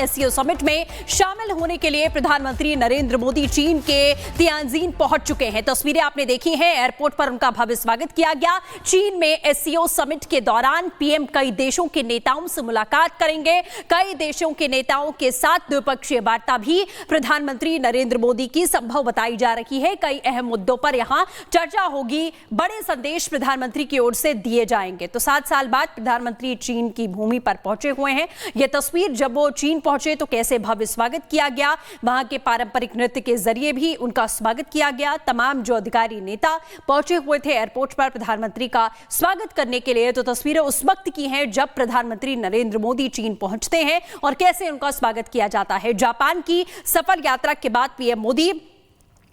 SCO summit में शामिल होने के लिए प्रधानमंत्री नरेंद्र मोदी चीन के तियानजिन पहुंच चुके हैं। तस्वीरें आपने देखी हैं, एयरपोर्ट पर उनका भव्य स्वागत किया गया। चीन में एससीओ समिट के दौरान पीएम कई देशों के नेताओं से मुलाकात करेंगे। कई देशों के नेताओं के साथ द्विपक्षीय वार्ता भी प्रधानमंत्री नरेंद्र मोदी की संभव बताई जा रही है। कई अहम मुद्दों पर यहां चर्चा होगी, बड़े संदेश प्रधानमंत्री की ओर से दिए जाएंगे। तो 7 साल बाद प्रधानमंत्री चीन की भूमि पर पहुंचे हुए हैं। यह तस्वीर, जब वो चीन पहुंचे तो कैसे भव्य स्वागत किया गया, वहां के पारंपरिक नृत्य के जरिए भी उनका स्वागत किया गया। तमाम जो अधिकारी नेता पहुंचे हुए थे एयरपोर्ट पर प्रधानमंत्री का स्वागत करने के लिए। तो तस्वीरें उस वक्त की हैं जब प्रधानमंत्री नरेंद्र मोदी चीन पहुंचते हैं और कैसे उनका स्वागत किया जाता है। जापान की सफल यात्रा के बाद पीएम मोदी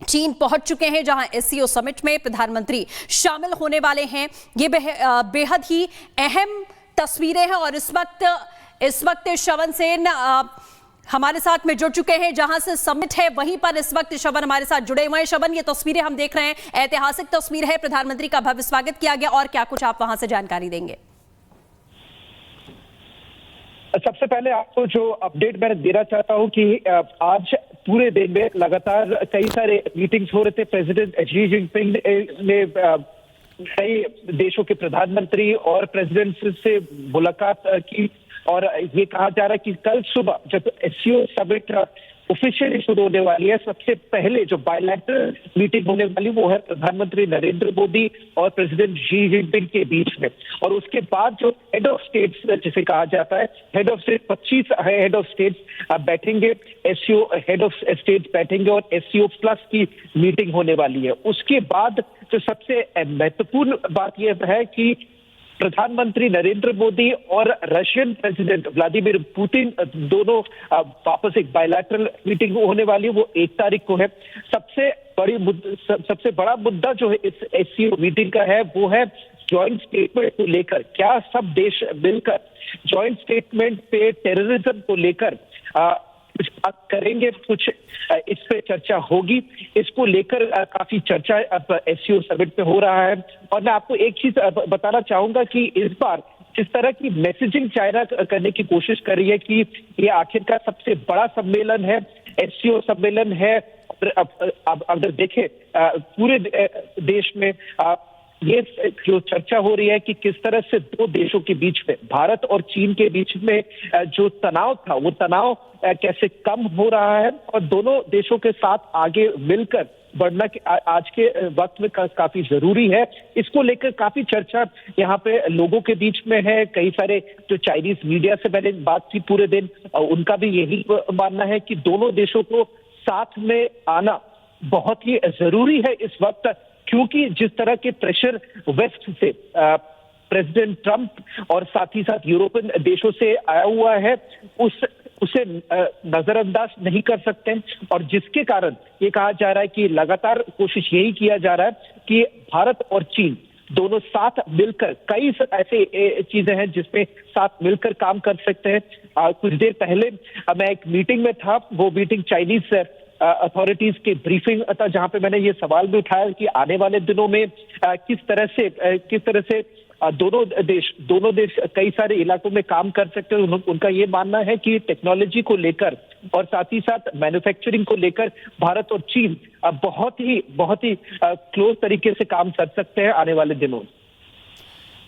चीन पहुंच चुके हैं, जहां एससीओ समिट में प्रधानमंत्री शामिल होने वाले हैं। ये बेहद ही अहम तस्वीरें हैं और इस वक्त श्रवण सेन हमारे साथ में जुड़ चुके हैं। जहां से समिट है वहीं पर इस वक्त श्रवण हमारे साथ जुड़े हुए हैं। श्रवण, ये तस्वीरें हम देख रहे हैं, ऐतिहासिक तस्वीर है, प्रधानमंत्री का भव्य स्वागत किया गया, और क्या कुछ आप वहां से जानकारी देंगे? सबसे पहले आपको जो अपडेट मैं देना चाहता हूं कि आज पूरे दिन में लगातार कई सारे मीटिंग्स हो रहे थे। प्रेसिडेंट शी जिनपिंग ने कई देशों के प्रधानमंत्री और प्रेसिडेंट से मुलाकात की और ये कहा जा रहा है कि कल सुबह जब एससीओ समिट ऑफिशियली शुरू होने वाली है, सबसे पहले जो बायलैटरल मीटिंग होने वाली वो है प्रधानमंत्री नरेंद्र मोदी और प्रेसिडेंट शी जिनपिंग के बीच में। और उसके बाद जो हेड ऑफ स्टेट्स जिसे कहा जाता है, head of state 25 head of states बैठेंगे, एससीओ हेड ऑफ स्टेट्स बैठेंगे और एससीओ प्लस की मीटिंग होने वाली है। उसके बाद जो सबसे महत्वपूर्ण बात यह है कि प्रधानमंत्री नरेंद्र मोदी और रशियन प्रेसिडेंट व्लादिमीर पुतिन दोनों वापस एक बायलैटरल मीटिंग होने वाली है, वो 1 तारीख को है। सबसे बड़ा मुद्दा जो है इस एससीओ मीटिंग का है वो है जॉइंट स्टेटमेंट को लेकर। क्या सब देश मिलकर जॉइंट स्टेटमेंट पे टेररिज्म को लेकर कुछ बात करेंगे, कुछ इस पे चर्चा होगी। इसको लेकर काफी चर्चा अब एससीओ समिट पे हो रहा है। और मैं आपको एक चीज बताना चाहूंगा कि इस बार जिस तरह की मैसेजिंग चाइना करने की कोशिश कर रही है कि ये आखिरकार सबसे बड़ा सम्मेलन है, एससीओ सम्मेलन है। अब अगर देखें पूरे देश में ये जो चर्चा हो रही है कि किस तरह से 2 देशों के बीच में, भारत और चीन के बीच में जो तनाव था वो तनाव कैसे कम हो रहा है और दोनों देशों के साथ आगे मिलकर बढ़ना आज के वक्त में काफी जरूरी है। इसको लेकर काफी चर्चा यहाँ पे लोगों के बीच में है। कई सारे जो चाइनीज मीडिया से मैंने बात की पूरे दिन, उनका भी यही मानना है कि दोनों देशों को साथ में आना बहुत ही जरूरी है इस वक्त, क्योंकि जिस तरह के प्रेशर वेस्ट से प्रेसिडेंट ट्रंप और साथ ही साथ यूरोपियन देशों से आया हुआ है उसे नजरअंदाज नहीं कर सकते। और जिसके कारण ये कहा जा रहा है कि लगातार कोशिश यही किया जा रहा है कि भारत और चीन दोनों साथ मिलकर कई ऐसे चीजें हैं जिसमें साथ मिलकर काम कर सकते हैं। कुछ देर पहले मैं एक मीटिंग में था, वो मीटिंग चाइनीज अथॉरिटीज की ब्रीफिंग था, जहां पे मैंने ये सवाल भी उठाया कि आने वाले दिनों में किस तरह से दोनों देश कई सारे इलाकों में काम कर सकते हैं। उनका ये मानना है कि टेक्नोलॉजी को लेकर और साथ ही साथ मैन्युफैक्चरिंग को लेकर भारत और चीन बहुत ही क्लोज तरीके से काम कर सकते हैं आने वाले दिनों में।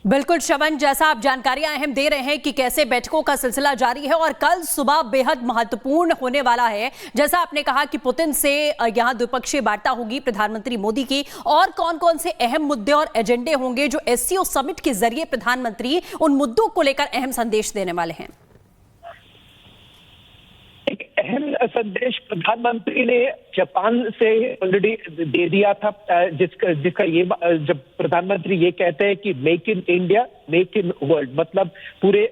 बिल्कुल श्रवण, जैसा आप जानकारियां अहम दे रहे हैं कि कैसे बैठकों का सिलसिला जारी है और कल सुबह बेहद महत्वपूर्ण होने वाला है। जैसा आपने कहा कि पुतिन से यहां द्विपक्षीय वार्ता होगी प्रधानमंत्री मोदी की, और कौन कौन से अहम मुद्दे और एजेंडे होंगे जो एससीओ समिट के जरिए प्रधानमंत्री उन मुद्दों को लेकर अहम संदेश देने वाले हैं? एक अहम संदेश प्रधानमंत्री ने जापान से ऑलरेडी दे दिया था, जिसका ये जब प्रधानमंत्री ये कहते हैं कि make in India make in world, मतलब पूरे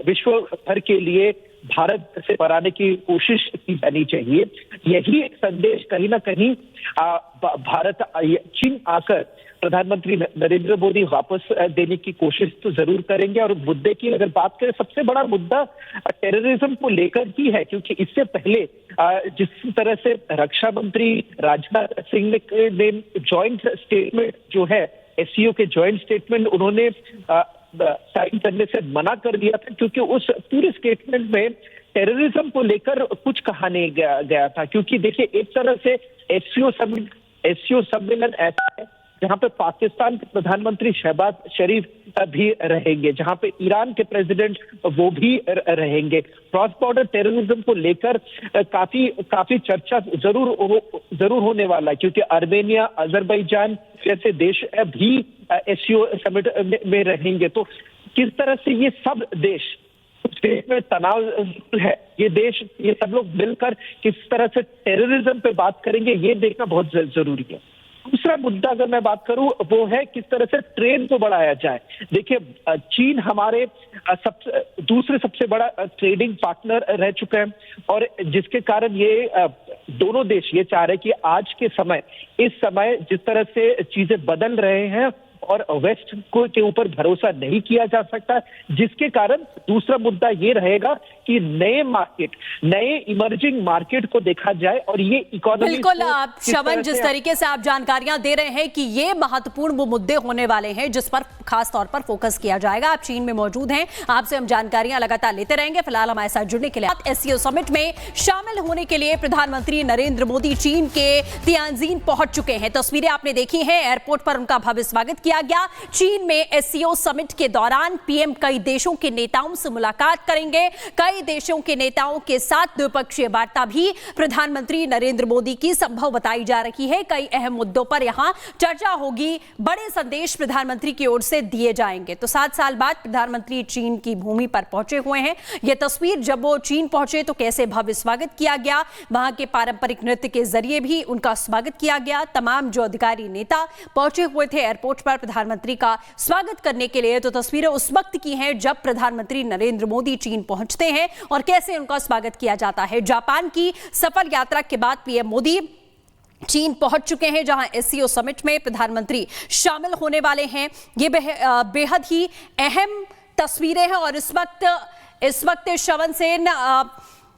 विश्व भर के लिए भारत से बनाने की कोशिश की जानी चाहिए। यही संदेश कहीं ना कहीं भारत चीन आकर प्रधानमंत्री नरेंद्र मोदी वापस देने की कोशिश तो जरूर करेंगे। और मुद्दे की अगर बात करें, सबसे बड़ा मुद्दा टेररिज्म को लेकर ही है, क्योंकि इससे पहले जिस तरह से रक्षा मंत्री राजनाथ सिंह ने जॉइंट स्टेटमेंट जो है एससीओ के जॉइंट स्टेटमेंट उन्होंने साइन करने से मना कर दिया था, क्योंकि उस पूरे स्टेटमेंट में टेररिज्म को लेकर कुछ कहा नहीं गया था, क्योंकि देखिए एक तरह से एससीओ सम्मेलन ऐसा है जहां पे पाकिस्तान के प्रधानमंत्री शहबाज शरीफ भी रहेंगे, जहां पे ईरान के प्रेसिडेंट वो भी रहेंगे। क्रॉस बॉर्डर टेररिज्म को लेकर काफी चर्चा जरूर होने वाला है, क्योंकि आर्मेनिया, अजरबैजान जैसे देश भी एससीओ समिट में रहेंगे। तो किस तरह से ये सब देश देश में तनाव है, ये सब लोग मिलकर किस तरह से टेररिज्म पे बात करेंगे, ये देखना बहुत जरूरी है। दूसरा मुद्दा अगर मैं बात करूं वो है किस तरह से ट्रेड को बढ़ाया जाए। देखिए चीन हमारे दूसरे सबसे बड़ा ट्रेडिंग पार्टनर रह चुका है, और जिसके कारण ये दोनों देश ये चाह रहे हैं कि आज के समय इस समय जिस तरह से चीजें बदल रहे हैं और वेस्ट को के ऊपर भरोसा नहीं किया जा सकता, जिसके कारण दूसरा मुद्दा ये रहेगा कि नए इमर्जिंग मार्केट को देखा जाए। और ये इकोनॉमी बिल्कुल आप श्रवण, जिस तरीके से आप जानकारियां दे रहे हैं कि ये महत्वपूर्ण वो मुद्दे होने वाले हैं जिस पर खास तौर पर फोकस किया जाएगा। आप चीन में मौजूद हैं, आपसे हम जानकारियां लगातार लेते रहेंगे। फिलहाल हमारे साथ जुड़ने के लिए एससीओ समिट में शामिल होने के लिए प्रधानमंत्री नरेंद्र मोदी चीन के तियानजिन पहुंच चुके हैं। तस्वीरें आपने देखी हैं, एयरपोर्ट पर उनका भव्य स्वागत किया गया। चीन में एससीओ समिट के दौरान पीएम कई देशों के नेताओं से मुलाकात करेंगे। कई देशों के नेताओं के साथ द्विपक्षीय वार्ता भी प्रधानमंत्री नरेंद्र मोदी की संभव बताई जा रही है। कई अहम मुद्दों पर यहां चर्चा होगी, बड़े संदेश प्रधानमंत्री की ओर से दिए जाएंगे। तो 7 साल बाद प्रधानमंत्री चीन की भूमि पर पहुंचे हुए हैं। यह तस्वीर, जब वो चीन पहुंचे तो कैसे भव्य स्वागत किया गया, वहां के पारंपरिक नृत्य के जरिए भी उनका स्वागत किया गया। तमाम जो अधिकारी नेता पहुंचे हुए थे एयरपोर्ट पर प्रधानमंत्री का स्वागत करने के लिए। तो तस्वीरें उस वक्त की हैं जब प्रधानमंत्री नरेंद्र मोदी चीन पहुंचते हैं और कैसे उनका स्वागत किया जाता है। जापान की सफल यात्रा के बाद पीएम मोदी चीन पहुंच चुके हैं, जहां एससीओ समिट में प्रधानमंत्री शामिल होने वाले हैं। ये बेहद ही अहम तस्वीरें हैं। और इस वक्त श्रवण सेन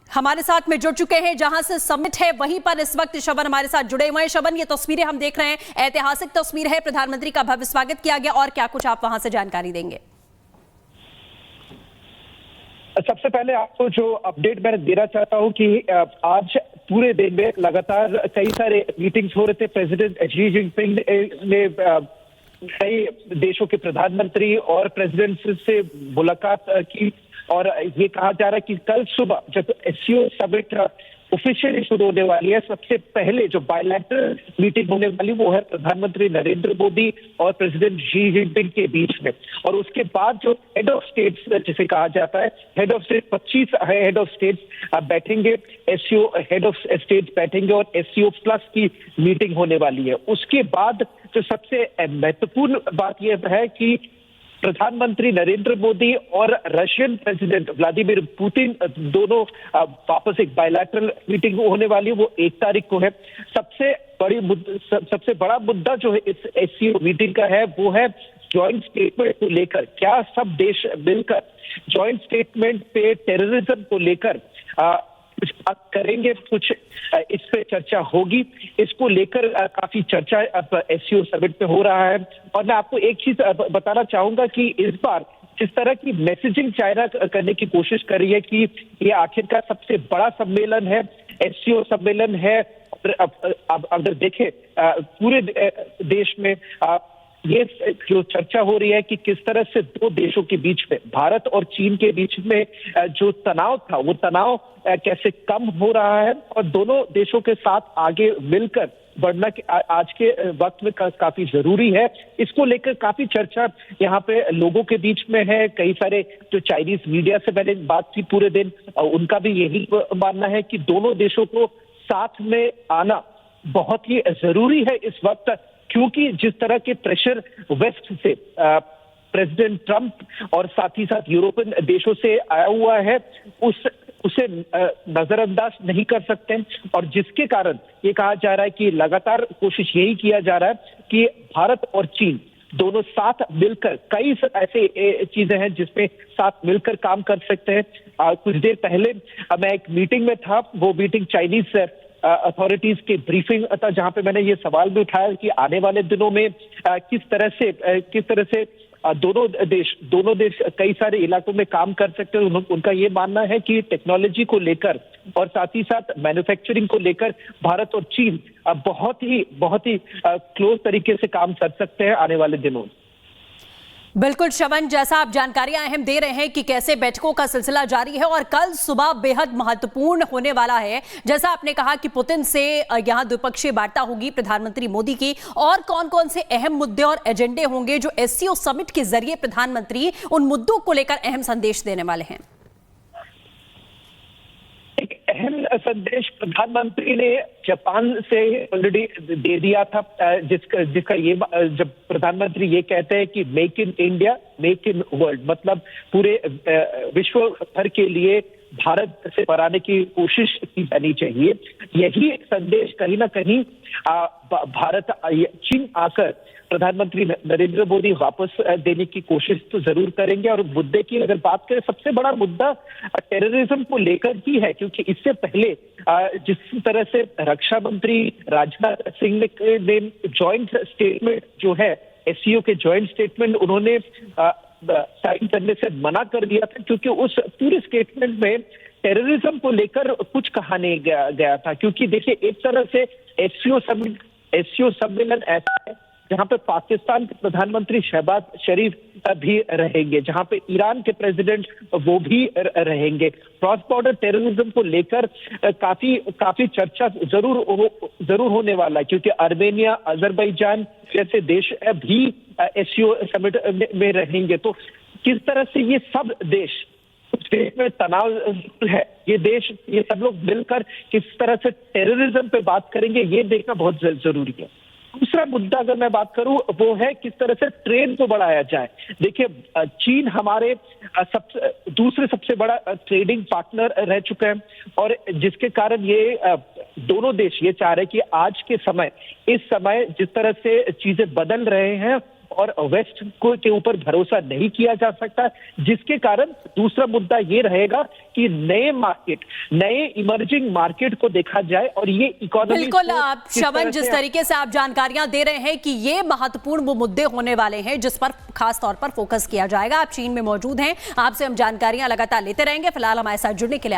हमारे साथ में जुड़ चुके हैं, जहां से समिट है वहीं पर इस वक्त श्रवण हमारे साथ जुड़े हुए हैं। श्रवण, ये तस्वीरें हम देख रहे हैं, ऐतिहासिक तस्वीर है, प्रधानमंत्री का भव्य स्वागत किया गया, और क्या कुछ आप वहां से जानकारी देंगे? सबसे पहले आपको जो अपडेट मैं देना चाहता हूं कि आज पूरे दिन में लगातार कई सारे मीटिंग्स हो रहे थे। प्रेसिडेंट शी जिनपिंग ने कई देशों के प्रधानमंत्री और प्रेसिडेंट से मुलाकात की, और ये कहा जा रहा है कि कल सुबह जब एससीओ समिट ऑफिशियली शुरू होने वाली है, सबसे पहले जो बायलैटरल मीटिंग होने वाली वो है प्रधानमंत्री नरेंद्र मोदी और प्रेसिडेंट शी जिनपिंग के बीच में। और उसके बाद जो हेड ऑफ स्टेट्स जिसे कहा जाता है, head of state 25 head of states बैठेंगे, एससीओ हेड ऑफ स्टेट्स बैठेंगे, और एससीओ प्लस की मीटिंग होने वाली है। उसके बाद जो सबसे महत्वपूर्ण बात यह है कि प्रधानमंत्री नरेंद्र मोदी और रशियन प्रेसिडेंट व्लादिमीर पुतिन दोनों वापस एक बायलैटरल मीटिंग होने वाली है, वो 1 तारीख को है। सबसे बड़ा मुद्दा जो है इस एससीओ मीटिंग का है वो है जॉइंट स्टेटमेंट को लेकर। क्या सब देश मिलकर जॉइंट स्टेटमेंट पे टेररिज्म को लेकर कुछ बात करेंगे, कुछ इस पे चर्चा होगी। इसको लेकर काफी चर्चा अब एससीओ समिट पे हो रहा है। और मैं आपको एक चीज बताना चाहूंगा कि इस बार जिस तरह की मैसेजिंग चाइना करने की कोशिश कर रही है कि ये आखिरकार सबसे बड़ा सम्मेलन है, एससीओ सम्मेलन है। अब अगर देखें पूरे देश में ये जो चर्चा हो रही है कि किस तरह से दो देशों के बीच में, भारत और चीन के बीच में जो तनाव था वो तनाव कैसे कम हो रहा है, और दोनों देशों के साथ आगे मिलकर बढ़ना आज के वक्त में काफी जरूरी है। इसको लेकर काफी चर्चा यहाँ पे लोगों के बीच में है। कई सारे जो चाइनीज मीडिया से मैंने बात की पूरे दिन, उनका भी यही मानना है कि दोनों देशों को साथ में आना बहुत ही जरूरी है इस वक्त, क्योंकि जिस तरह के प्रेशर वेस्ट से प्रेसिडेंट ट्रंप और साथ ही साथ यूरोपियन देशों से आया हुआ है, उसे नजरअंदाज नहीं कर सकते। और जिसके कारण ये कहा जा रहा है कि लगातार कोशिश यही किया जा रहा है कि भारत और चीन दोनों साथ मिलकर, कई ऐसे चीजें हैं जिसमें साथ मिलकर काम कर सकते हैं। कुछ देर पहले मैं एक मीटिंग में था, वो मीटिंग चाइनीज अथॉरिटीज की ब्रीफिंग था, जहां पे मैंने ये सवाल भी उठाया कि आने वाले दिनों में किस तरह से दोनों देश कई सारे इलाकों में काम कर सकते हैं। उनका ये मानना है कि टेक्नोलॉजी को लेकर और साथ ही साथ मैन्युफैक्चरिंग को लेकर भारत और चीन बहुत ही क्लोज तरीके से काम कर सकते हैं आने वाले दिनों। बिल्कुल श्रवण, जैसा आप जानकारियां अहम दे रहे हैं कि कैसे बैठकों का सिलसिला जारी है और कल सुबह बेहद महत्वपूर्ण होने वाला है। जैसा आपने कहा कि पुतिन से यहां द्विपक्षीय वार्ता होगी प्रधानमंत्री मोदी की, और कौन कौन से अहम मुद्दे और एजेंडे होंगे जो एससीओ समिट के जरिए प्रधानमंत्री उन मुद्दों को लेकर अहम संदेश देने वाले हैं? एक अहम संदेश प्रधानमंत्री ने जापान से ऑलरेडी दे दिया था, जिसका ये जब प्रधानमंत्री ये कहते हैं कि make in India make in world, मतलब पूरे विश्व भर के लिए भारत से बनाने की कोशिश की जानी चाहिए। यही संदेश कहीं ना कहीं चीन आकर प्रधानमंत्री नरेंद्र मोदी वापस देने की कोशिश तो जरूर करेंगे। और मुद्दे की अगर बात करें, सबसे बड़ा मुद्दा टेररिज्म को लेकर ही है, क्योंकि इससे पहले जिस तरह से रक्षा मंत्री राजनाथ सिंह ने जॉइंट स्टेटमेंट जो है एससीओ के जॉइंट स्टेटमेंट उन्होंने साइन करने से मना कर दिया था, क्योंकि उस पूरे स्टेटमेंट में टेररिज्म को लेकर कुछ कहा नहीं गया था। क्योंकि देखिए, एक तरह से एससीओ सम्मेलन ऐसा है जहां पे पाकिस्तान के प्रधानमंत्री शहबाज शरीफ भी रहेंगे, जहां पे ईरान के प्रेसिडेंट वो भी रहेंगे। क्रॉस बॉर्डर टेररिज्म को लेकर काफी चर्चा जरूर होने वाला है, क्योंकि आर्मेनिया, अजरबैजान जैसे देश भी एससीओ समिट में रहेंगे। तो किस तरह से ये सब देश में तनाव है, ये सब लोग मिलकर किस तरह से टेररिज्म पे बात करेंगे, ये देखना बहुत जरूरी है। दूसरा मुद्दा अगर मैं बात करूं, वो है किस तरह से ट्रेड को बढ़ाया जाए। देखिए, चीन हमारे दूसरे सबसे बड़ा ट्रेडिंग पार्टनर रह चुका है, और जिसके कारण ये दोनों देश ये चाह रहे हैं कि आज के इस समय जिस तरह से चीजें बदल रहे हैं और वेस्ट के ऊपर भरोसा नहीं किया जा सकता, जिसके कारण दूसरा मुद्दा ये रहेगा कि नए इमर्जिंग मार्केट को देखा जाए, और ये इकोनॉमी। बिल्कुल आप श्रवण, जिस तरीके से आप जानकारियां दे रहे हैं कि ये महत्वपूर्ण वो मुद्दे होने वाले हैं जिस पर खास तौर पर फोकस किया जाएगा। आप चीन में मौजूद हैं, आपसे हम जानकारियां लगातार लेते रहेंगे। फिलहाल हमारे साथ जुड़ने के लिए